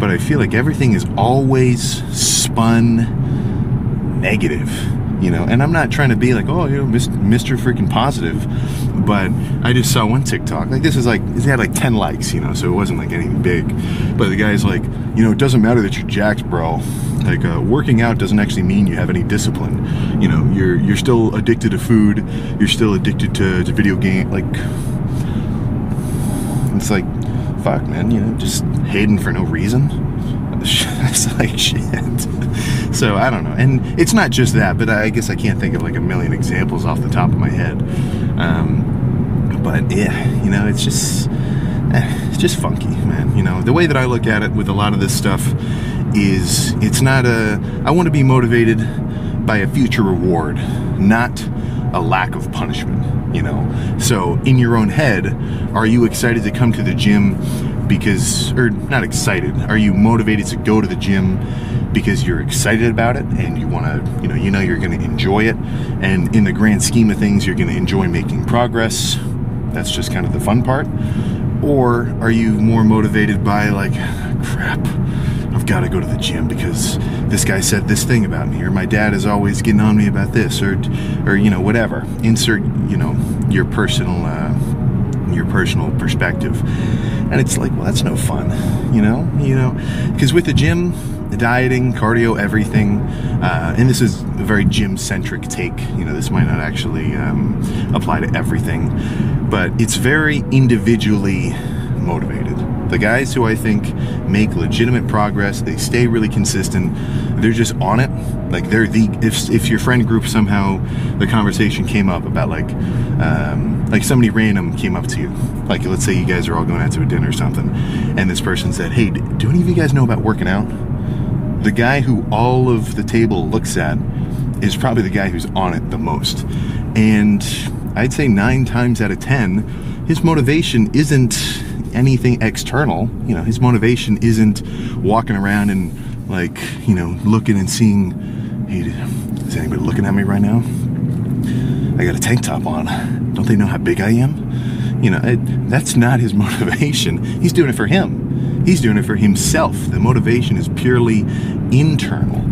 but I feel like everything is always spun negative, you know. And I'm not trying to be like, oh, you know, Mr. freaking positive, but I just saw one TikTok, like this is like, it had like 10 likes, you know, so it wasn't like anything big, but the guy's like, you know, it doesn't matter that you're jacked, bro. Like, working out doesn't actually mean you have any discipline. You know, you're still addicted to food. You're still addicted to video game. Like, it's like, fuck, man. You know, just hating for no reason. It's like shit. So I don't know. And it's not just that, but I guess I can't think of like a million examples off the top of my head. But yeah, you know, it's just funky, man. You know, the way that I look at it with a lot of this stuff is, it's not I want to be motivated by a future reward, not a lack of punishment, you know. So in your own head, are you excited to come to the gym because, or not excited, are you motivated to go to the gym because you're excited about it and you want to, you know you're going to enjoy it, and in the grand scheme of things you're going to enjoy making progress? That's just kind of the fun part. Or are you more motivated by like, crap, I've got to go to the gym because this guy said this thing about me, or my dad is always getting on me about this, or you know, whatever. Insert, you know, your personal perspective. And it's like, well, that's no fun, you know, because with the gym, the dieting, cardio, everything, and this is a very gym-centric take, you know, this might not actually apply to everything, but it's very individually motivated. The guys who I think make legitimate progress, they stay really consistent, they're just on it. Like, they're if your friend group somehow, the conversation came up about like somebody random came up to you, like let's say you guys are all going out to a dinner or something, and this person said, hey, do any of you guys know about working out? The guy who all of the table looks at is probably the guy who's on it the most. And I'd say 9 times out of 10, his motivation isn't anything external. You know, his motivation isn't walking around and like, you know, looking and seeing, hey, is anybody looking at me right now? I got a tank top on. Don't they know how big I am? You know, that's not his motivation. He's doing it for him. He's doing it for himself. The motivation is purely internal,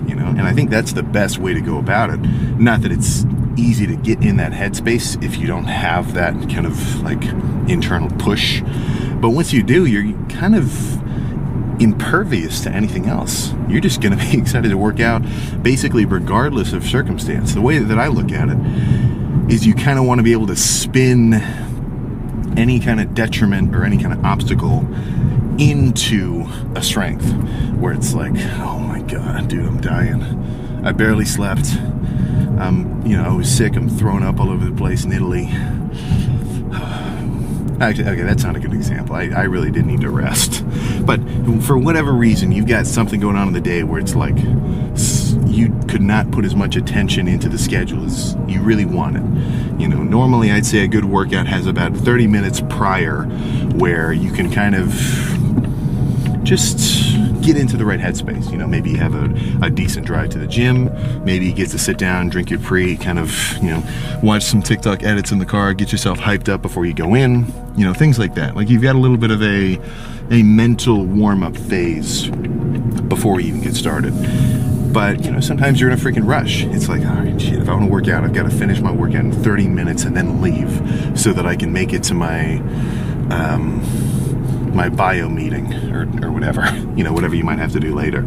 you know, and I think that's the best way to go about it. Not that it's easy to get in that headspace if you don't have that kind of like internal push, but once you do, you're kind of impervious to anything else. You're just going to be excited to work out basically regardless of circumstance. The way that I look at it is you kind of want to be able to spin any kind of detriment or any kind of obstacle into a strength, where it's like, oh my god, dude, I'm dying, I barely slept, you know, I was sick, I'm throwing up all over the place in Italy. Actually, okay, that's not a good example. I really did need to rest. But for whatever reason, you've got something going on in the day where it's like you could not put as much attention into the schedule as you really wanted. You know, normally I'd say a good workout has about 30 minutes prior where you can kind of just get into the right headspace. You know, maybe you have a decent drive to the gym, maybe you get to sit down, drink your pre, kind of, you know, watch some TikTok edits in the car, get yourself hyped up before you go in, you know, things like that. Like, you've got a little bit of a mental warm-up phase before you even get started. But, you know, sometimes you're in a freaking rush. It's like, all right, shit, if I want to work out, I've got to finish my workout in 30 minutes and then leave so that I can make it to my my bio meeting or whatever, you know, whatever you might have to do later.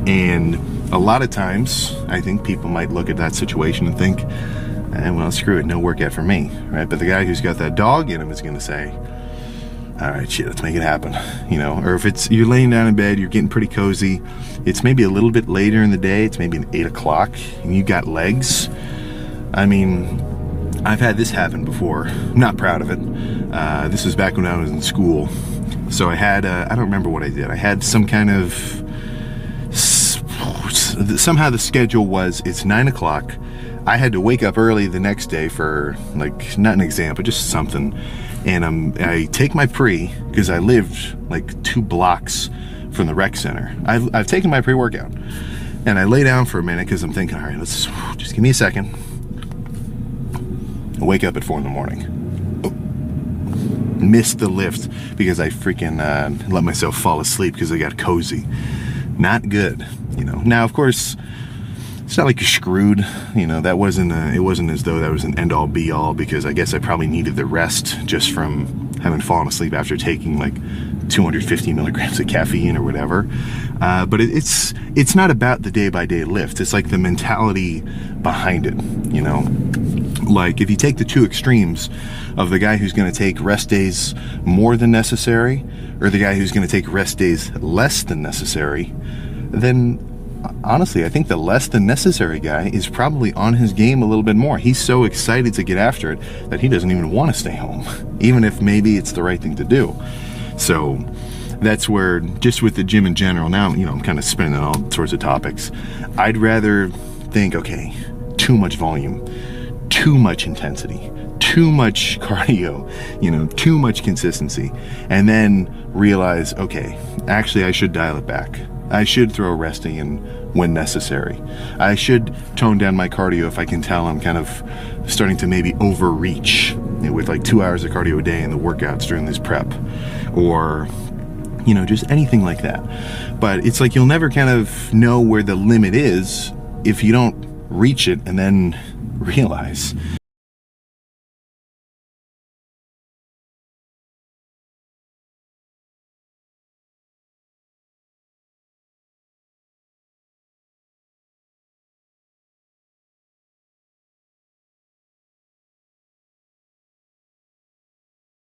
And a lot of times, I think people might look at that situation and think, well, screw it, no workout for me, right? But the guy who's got that dog in him is going to say, all right, shit, let's make it happen, you know. Or if it's, you're laying down in bed, you're getting pretty cozy, it's maybe a little bit later in the day, it's maybe 8 o'clock, and you got legs. I mean, I've had this happen before. I'm not proud of it. This was back when I was in school. So I had, I don't remember what I did. I had some kind of, somehow the schedule was, it's 9 o'clock. I had to wake up early the next day for, like, not an exam, but just something. And I take my pre, because I lived like 2 blocks from the rec center. I've taken my pre-workout. And I lay down for a minute because I'm thinking, all right, let's just give me a second. I wake up at 4 in the morning. Oh, missed the lift because I freaking let myself fall asleep because I got cozy. Not good, you know. Now, of course, it's not like you're screwed, you know. That wasn't it wasn't as though that was an end-all be-all, because I guess I probably needed the rest just from having fallen asleep after taking like 250 milligrams of caffeine or whatever. But it's not about the day-by-day lift. It's like the mentality behind it, you know. Like, if you take the two extremes of the guy who's going to take rest days more than necessary, or the guy who's going to take rest days less than necessary, then honestly, I think the less than necessary guy is probably on his game a little bit more. He's so excited to get after it that he doesn't even want to stay home, even if maybe it's the right thing to do. So that's where, just with the gym in general, now, you know, I'm kind of spinning all sorts of topics. I'd rather think, okay, too much volume, too much intensity, too much cardio, you know, too much consistency, and then realize, okay, actually I should dial it back. I should throw resting in when necessary. I should tone down my cardio if I can tell I'm kind of starting to maybe overreach, you know, with like 2 hours of cardio a day in the workouts during this prep, or, you know, just anything like that. But it's like you'll never kind of know where the limit is if you don't reach it and then realize